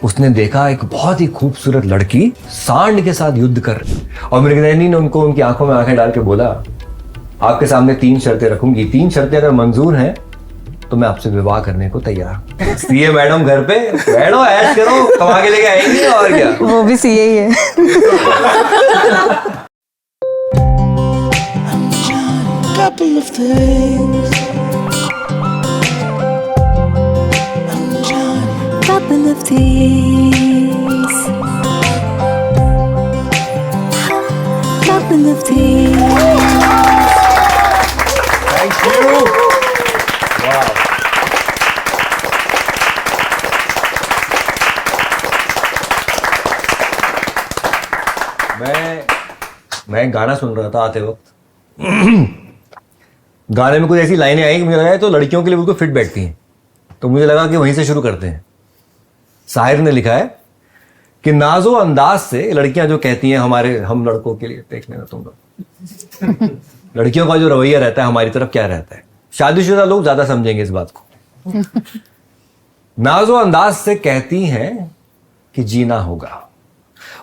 उसने देखा एक बहुत ही खूबसूरत लड़की सांड के साथ युद्ध कर रही और मृगनयनी ने उनको उनकी आंखों में आंखें डाल के बोला, आपके सामने 3 शर्तें रखूंगी, 3 शर्तें अगर मंजूर हैं तो मैं आपसे विवाह करने को तैयार हूं। सीए मैडम घर पे बैठो, ऐश करो, कमा के लेके आएंगे और क्या। वो भी सीए ही है। Couple of things. Couple of things. Couple of things. Thank you. Wow. मैं गाना सुन रहा था आते वक्त। गाने में कुछ ऐसी लाइनें आई कि मुझे लगा तो लड़कियों के लिए बिल्कुल फिट बैठती हैं, तो मुझे लगा कि वहीं से शुरू करते हैं। साहिर ने लिखा है कि नाजो अंदाज से लड़कियां जो कहती हैं हमारे हम लड़कों के लिए, देखने में तुम लोग लड़कियों का जो रवैया रहता है हमारी तरफ क्या रहता है, शादीशुदा लोग ज्यादा समझेंगे इस बात को। नाजो अंदाज से कहती हैं कि जीना होगा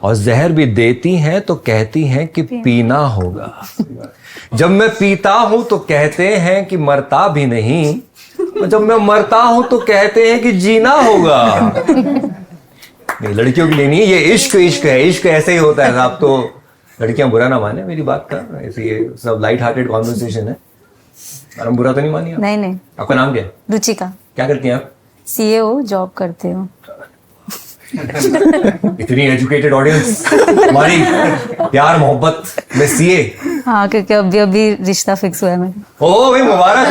और जहर भी देती हैं तो कहती हैं कि पीना होगा। जब मैं पीता हूं तो कहते हैं कि मरता भी नहीं, और जब मैं मरता हूं तो कहते हैं कि जीना होगा। नहीं, लड़कियों के लिए नहीं, ये इश्क इश्क है, इश्क ऐसे ही होता है। आप तो लड़कियां बुरा ना माने मेरी बात का, ऐसे ये सब लाइट हार्टेड कॉन्वर्सेशन है, हम बुरा तो नहीं मानिए। नहीं नहीं। आपका नाम क्या है? रुचिका। क्या करती हैं आप? सीए हो, जॉब करते हो। इतनी एजुकेटेड ऑडियंस हमारी प्यार मोहब्बत में सीए। हाँ, क्योंकि अभी अभी रिश्ता फिक्स हुआ है मेरा। ओ भाई मुबारक।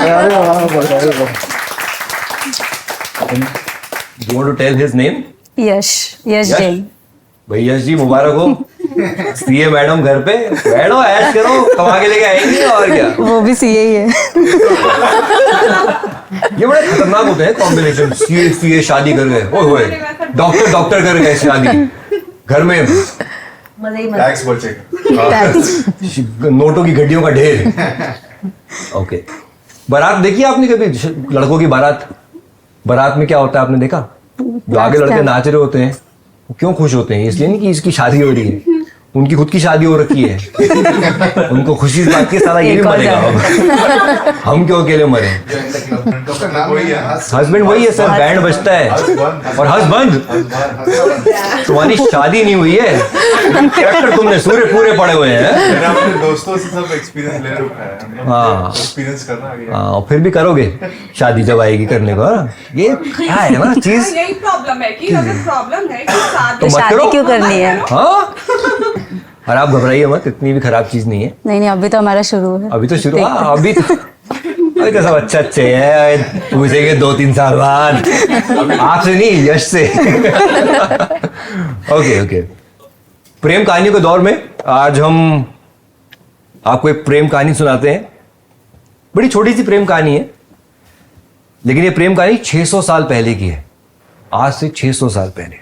You want to tell his name? यश जैन। भाई यश जी मुबारक हो। सीए मैडम घर पे बैठो, ऐश करो, कमा के लेके आएंगे और क्या। वो भी सीए ही है। ये बड़े खतरनाक होते हैं कॉम्बिनेशन। सीए शादी कर गए, ओए डॉक्टर कर गए शादी घर में, टैक्स बचेगा, नोटों की गड्डियों का ढेर। ओके, बारात देखी आपने कभी? लड़कों की बारात में क्या होता है आपने देखा? जो आगे लड़के नाच रहे होते हैं वो क्यों खुश होते हैं? इसलिए नहीं कि इसकी शादी हो रही है, उनकी खुद की शादी हो रखी है। उनको खुशी इस बात की, साला ये भी मरेगा, हम क्यों अकेले मरे? हस्बैंड वही है सर, बैंड बजता है और हस्बैंड। तुम्हारी शादी नहीं हुई है, कैरेक्टर तुमने सूर्य पूरे पड़े हुए हैं। मैंने अपने दोस्तों से सब एक्सपीरियंस ले रखा है। हाँ, एक्सपीरियंस करना आगे। हाँ, और फिर भी करोगे शादी जब आएगी करने को। ये क्या है ना चीज, यही प्रॉब्लम है कि अगर प्रॉब्लम है कि तो मत शादी करो। क्यों करनी है? हाँ, और आप घबराइए मत, इतनी भी खराब चीज नहीं है। नहीं, अभी तो हमारा शुरू है। अभी तो शुरू, हाँ, अभी तो सब अच्छे हैं, पूछेंगे 2-3 साल बाद। आपसे नहीं, यश से। ओके। प्रेम कहानियों के दौर में आज हम आपको एक प्रेम कहानी सुनाते हैं। बड़ी छोटी सी प्रेम कहानी है, लेकिन ये प्रेम कहानी 600 साल पहले की है, आज से 600 साल पहले।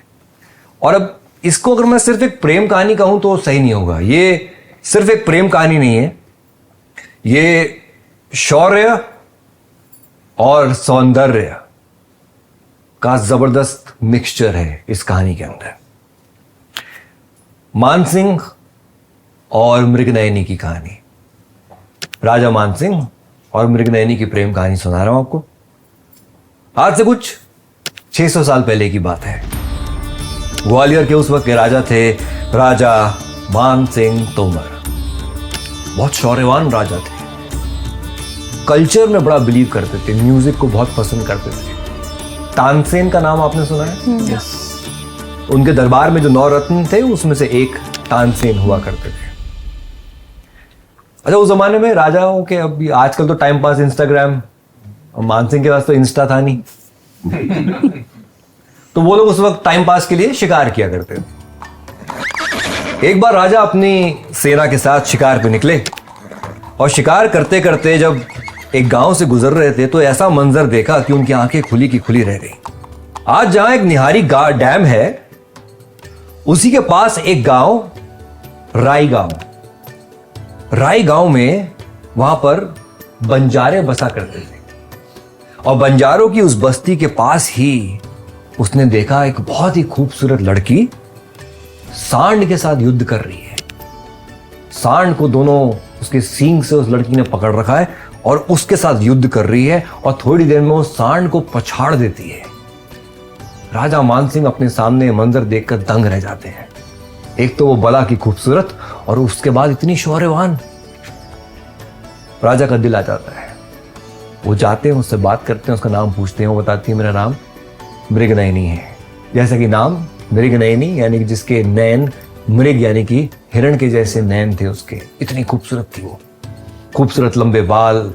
और अब इसको अगर मैं सिर्फ एक प्रेम कहानी कहूं तो सही नहीं होगा। ये सिर्फ एक प्रेम कहानी नहीं है, ये शौर्य और सौंदर्य का जबरदस्त मिक्सचर है इस कहानी के अंदर। मानसिंह और मृगनयनी की कहानी, राजा मानसिंह और मृगनयनी की प्रेम कहानी सुना रहा हूं आपको। आज से कुछ 600 साल पहले की बात है। ग्वालियर के उस वक्त के राजा थे राजा मानसिंह तोमर। बहुत शौर्यवान राजा थे, कल्चर में बड़ा बिलीव करते थे, म्यूजिक को बहुत पसंद करते थे। तानसेन का नाम आपने सुना है? यस। उनके दरबार में जो 9 रत्न थे उसमें से एक तानसेन हुआ करते थे। अच्छा, उस जमाने में राजाओं के, अब आजकल तो टाइम पास इंस्टाग्राम, मानसिंह के पास तो इंस्टा था नहीं, तो वो लोग उस वक्त टाइम पास के लिए शिकार किया करते थे। एक बार राजा अपनी सेना के साथ शिकार पे निकले और शिकार करते करते जब एक गांव से गुजर रहे थे तो ऐसा मंजर देखा कि उनकी आंखें खुली की खुली रह गई। आज जहां एक निहारी डैम है, उसी के पास एक गांव राई गांव में वहां पर बंजारे बसा करते थे और बंजारों की उस बस्ती के पास ही उसने देखा एक बहुत ही खूबसूरत लड़की सांड के साथ युद्ध कर रही है। सांड को दोनों उसके सींग से उस लड़की ने पकड़ रखा है और उसके साथ युद्ध कर रही है और थोड़ी देर में वो सांड को पछाड़ देती है। राजा मानसिंह अपने सामने ये मंजर देखकर दंग रह जाते हैं। एक तो वो बला की खूबसूरत और उसके बाद इतनी शौर्यवान। राजा का दिल आ जाता है। वो जाते हैं, उससे बात करते हैं, उसका नाम पूछते हैं। वो बताती है मेरा नाम मृगनयनी है। जैसा कि नाम मृगनयनी यानी कि जिसके नैन मृग यानी कि हिरण के जैसे नैन थे उसके, इतनी खूबसूरत थी वो। खूबसूरत लंबे बाल।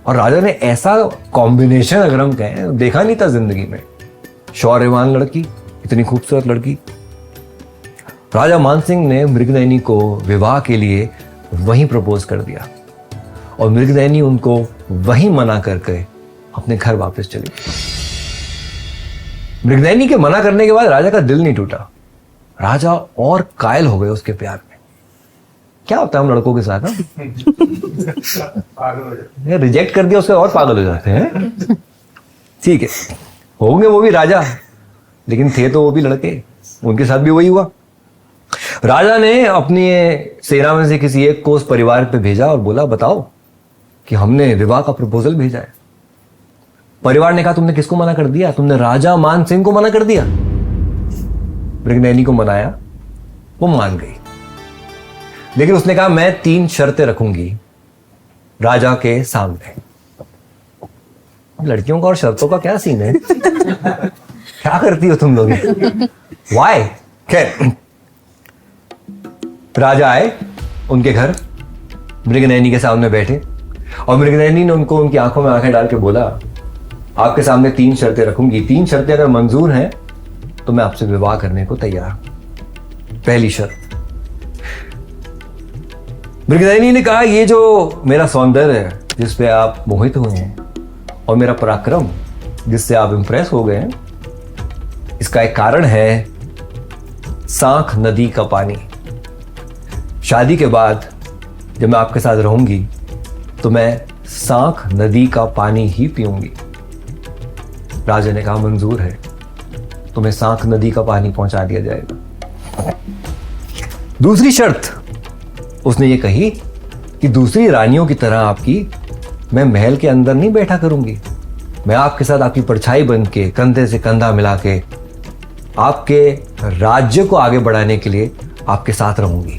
और राजा ने ऐसा कॉम्बिनेशन अगर हम कहें देखा नहीं था जिंदगी में। शौर्यवान लड़की, इतनी खूबसूरत लड़की। राजा मानसिंह ने मृगनयनी को विवाह के लिए वहीं प्रपोज कर दिया और मृगनयनी उनको वहीं मना करके अपने घर वापस चली। मृगनयनी के मना करने के बाद राजा का दिल नहीं टूटा। राजा और कायल हो गए उसके प्यार में। क्या होता है हम लड़कों के साथ ना, रिजेक्ट कर दिया उसके और पागल हो जाते हैं। ठीक है, होंगे वो भी राजा, लेकिन थे तो वो भी लड़के, उनके साथ भी वही हुआ। राजा ने अपनी सेना में से किसी एक को उस परिवार पे भेजा और बोला बताओ कि हमने विवाह का प्रपोजल भेजा है। परिवार ने कहा तुमने किसको मना कर दिया? तुमने राजा मानसिंह को मना कर दिया। मृगनयनी को मनाया, वो मान गई, लेकिन उसने कहा मैं 3 शर्तें रखूंगी राजा के सामने। लड़कियों का और शर्तों का क्या सीन है? क्या करती हो तुम लोग? वाई? खैर, राजा आए उनके घर, मृगनयनी के सामने बैठे और मृगनयनी ने उनको उनकी आंखों में आंखें डाल के बोला आपके सामने 3 शर्तें रखूंगी। 3 शर्तें अगर मंजूर हैं तो मैं आपसे विवाह करने को तैयार हूं। पहली शर्त, मृगनयनी ने कहा ये जो मेरा सौंदर्य है जिस पे आप मोहित हुए हैं और मेरा पराक्रम जिससे आप इंप्रेस हो गए हैं, इसका एक कारण है सांख नदी का पानी। शादी के बाद जब मैं आपके साथ रहूंगी तो मैं सांख नदी का पानी ही पीऊंगी। राजा ने कहा मंजूर है, तुम्हें सांख नदी का पानी पहुंचा दिया जाएगा। दूसरी शर्त उसने ये कही कि दूसरी रानियों की तरह आपकी मैं महल के अंदर नहीं बैठा करूंगी। मैं आपके साथ आपकी परछाई बन के कंधे से कंधा मिला के आपके राज्य को आगे बढ़ाने के लिए आपके साथ रहूंगी।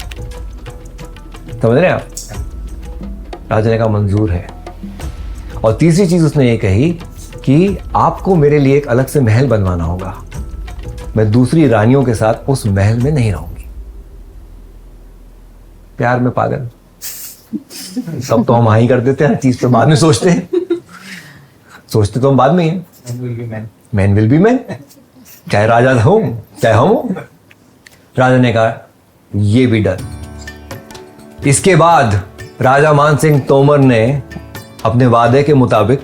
समझ रहे हैं आप? राजा ने कहा मंजूर है। और तीसरी चीज उसने ये कही कि आपको मेरे लिए एक अलग से महल बनवाना होगा। मैं दूसरी रानियों के साथ उस महल में नहीं रहूंगी। प्यार में पागल सब तो हम हाँ ही कर देते हैं, चीज पे बाद में सोचते हैं। सोचते तो हम बाद में ही हैं। मैन विल बी मैन, चाहे राजा हो चाहे हम हो। राजा ने कहा ये भी डन। इसके बाद राजा मानसिंह तोमर ने अपने वादे के मुताबिक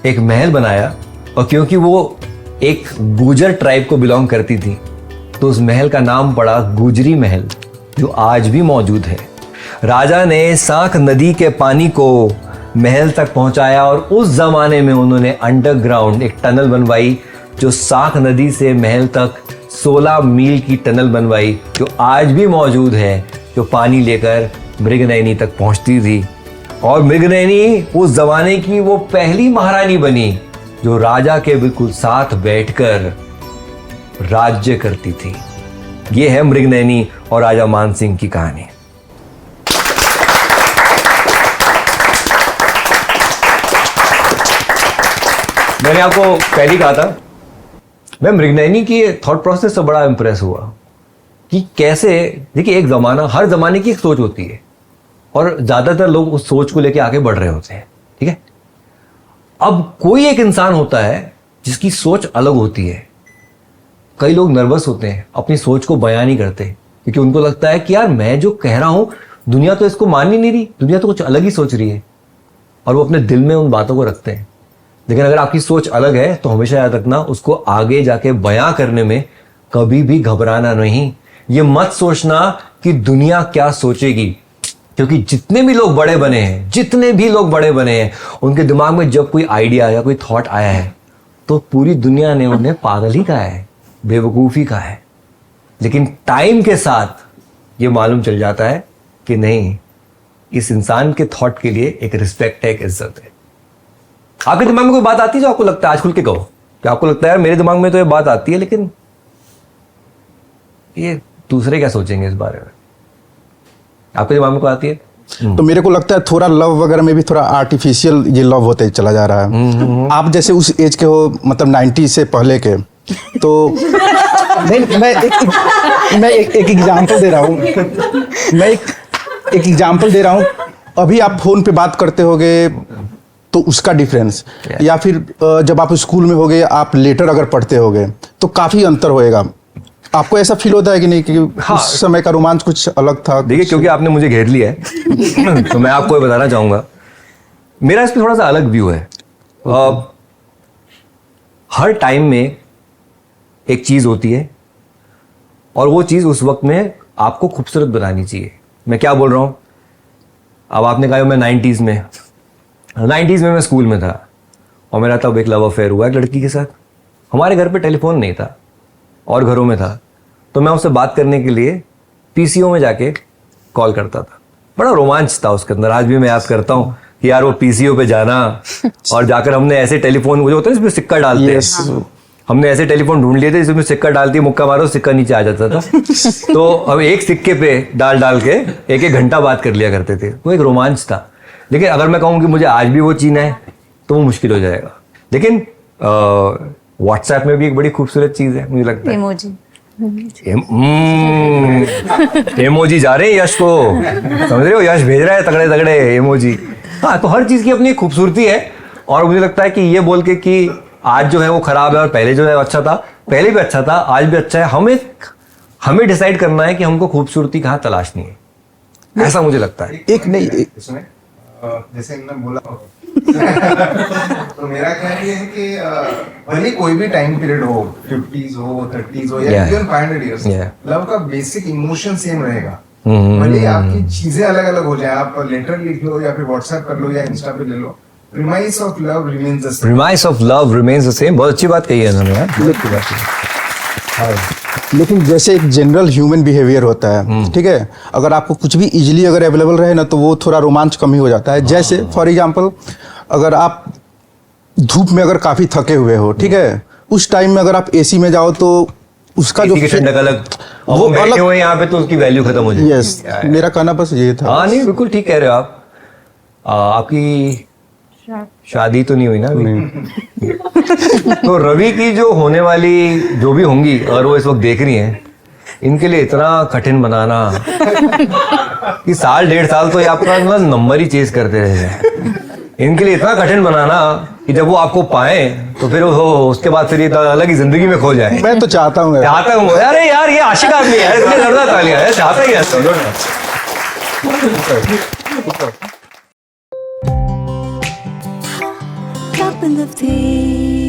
एक महल बनाया और क्योंकि वो एक गुजर ट्राइब को बिलोंग करती थी तो उस महल का नाम पड़ा गुजरी महल, जो आज भी मौजूद है। राजा ने सांख नदी के पानी को महल तक पहुंचाया और उस जमाने में उन्होंने अंडरग्राउंड एक टनल बनवाई जो सांख नदी से महल तक 16 मील की टनल बनवाई, जो आज भी मौजूद है, जो पानी लेकर मृगनयनी तक पहुंचती थी। और मृगनयनी उस जमाने की वो पहली महारानी बनी जो राजा के बिल्कुल साथ बैठकर राज्य करती थी। ये है मृगनयनी और राजा मानसिंह की कहानी। मैंने आपको पहले कहा था, मैं मृगनयनी की थॉट प्रोसेस से बड़ा इंप्रेस हुआ कि कैसे, देखिए एक जमाना, हर जमाने की एक सोच होती है और ज्यादातर लोग उस सोच को लेके आगे बढ़ रहे होते हैं, ठीक है। अब कोई एक इंसान होता है जिसकी सोच अलग होती है। कई लोग नर्वस होते हैं, अपनी सोच को बयान नहीं करते क्योंकि उनको लगता है कि यार मैं जो कह रहा हूं दुनिया तो इसको मान ही नहीं रही, दुनिया तो कुछ अलग ही सोच रही है, और वो अपने दिल में उन बातों को रखते हैं। लेकिन अगर आपकी सोच अलग है तो हमेशा याद रखना, उसको आगे जाके बयां करने में कभी भी घबराना नहीं। ये मत सोचना कि दुनिया क्या सोचेगी, क्योंकि जितने भी लोग बड़े बने हैं, जितने भी लोग बड़े बने हैं, उनके दिमाग में जब कोई आइडिया या कोई थॉट आया है, तो पूरी दुनिया ने उन्हें पागल ही कहा है, बेवकूफ़ ही कहा है। लेकिन टाइम के साथ ये मालूम चल जाता है कि नहीं, इस इंसान के थॉट के लिए एक रिस्पेक्ट है, एक इज्जत है। आपके दिमाग में कोई बात आती है जो आपको लगता है, आज खुल के कहो, कि आपको लगता है यार मेरे दिमाग में तो ये बात आती है, लेकिन ये दूसरे क्या सोचेंगे इस बारे में? आपके दिमाग में कोई आती है? तो मेरे को लगता है थोड़ा लव वगैरह में भी थोड़ा आर्टिफिशियल ये लव होते चला जा रहा है। आप जैसे उस एज के हो, मतलब 90 से पहले के, तो नहीं, मैं एक एग्जांपल दे रहा हूँ। मैं एक एग्जांपल दे रहा हूँ। अभी आप फोन पे बात करते होगे तो उसका डिफरेंस, या फिर जब आप स्कूल में होगे, आप लेटर अगर पढ़ते होगे तो काफ़ी अंतर होएगा। आपको ऐसा फील होता है कि नहीं कि हाँ, उस समय का रोमांच कुछ अलग था? देखिए, क्योंकि आपने मुझे घेर लिया है तो मैं आपको ये बताना चाहूंगा, मेरा इस पर थोड़ा सा अलग व्यू है। हर टाइम में एक चीज़ होती है और वो चीज़ उस वक्त में आपको खूबसूरत बनानी चाहिए। मैं क्या बोल रहा हूँ, अब आपने कहा मैं 90s में मैं स्कूल में था और मेरा तब एक लव अफेयर हुआ एक लड़की के साथ। हमारे घर पे टेलीफोन नहीं था और घरों में था, तो मैं उससे बात करने के लिए पीसीओ में जाके कॉल करता था। बड़ा रोमांच था उसके अंदर। आज भी मैं याद करता हूँ कि यार वो पीसीओ पे जाना और जाकर हमने ऐसे टेलीफोन, वो जो होता है इसमें सिक्का डालते हैं, हमने ऐसे टेलीफोन ढूंढ लिए थे जिसमें सिक्का डालती है, मुक्का मारो सिक्का नीचे आ जाता था। तो अब एक सिक्के पे डाल डाल के एक एक घंटा बात कर लिया करते थे। वो एक रोमांच था। लेकिन अगर मैं कहूँ कि मुझे आज भी वो जीना है तो वो मुश्किल हो जाएगा। लेकिन व्हाट्सएप में भी एक बड़ी खूबसूरत चीज़ है, मुझे लगता है। इमोजी। इमोजी जा रहे हैं यश को, समझ रहे हो, यश भेज रहा है तगड़े तगड़े इमोजी। हाँ, तो हर चीज़ की अपनी खूबसूरती है। और मुझे लगता है कि ये बोल के कि आज जो है वो खराब है और पहले जो है अच्छा था, पहले भी अच्छा था, आज भी अच्छा है, हमें डिसाइड करना है कि हमको खूबसूरती कहाँ तलाशनी है, ऐसा मुझे लगता है। एक नहीं, इसमें जैसे इन्होंने बोला तो मेरा कहना ये है कि भले कोई भी टाइम पीरियड हो, 50s हो, 30s हो या इवन 500 इयर्स, लव का बेसिक इमोशन सेम रहेगा। भले आपकी चीजें अलग अलग हो जाए, आप लेटर लिख लो या फिर व्हाट्सएप कर लो या इंस्टा पे ले लो, premise of love remains the same. Premise of love remains the same। बहुत अच्छी बात कही है इन्होंने यार। लेकिन जैसे एक जनरल ह्यूमन बिहेवियर होता है, ठीक है, अगर आपको कुछ भी इजीली अगर अवेलेबल रहे ना तो वो थोड़ा रोमांच कम ही हो जाता है। जैसे फॉर एग्जांपल, अगर आप धूप में अगर काफी थके हुए हो, ठीक है, उस टाइम में अगर आप एसी में जाओ तो उसका जो ठंडक अलग, वो बैठे हुए यहाँ पे तो उसकी वैल्यू खत्म हो जाती है। यस, मेरा कहना बस ये था। हाँ, नहीं बिल्कुल ठीक कह रहे हो आप। आपकी शादी तो नहीं हुई ना अभी? तो रवि की जो होने वाली जो भी होंगी, अगर वो इस वक्त देख रही हैं, इनके लिए इतना कठिन बनाना कि 1.5 साल तो ये आपका नंबर ही चेज करते रहे। इनके लिए इतना कठिन बनाना कि जब वो आपको पाए तो फिर वो उसके बाद फिर ये अलग ही जिंदगी में खो जाए। मैं तो चाहता हूँ अरे यार ये आशिक आदमी है, इसमें लड़ना तालियां है, चाहता ही है। Couple of days.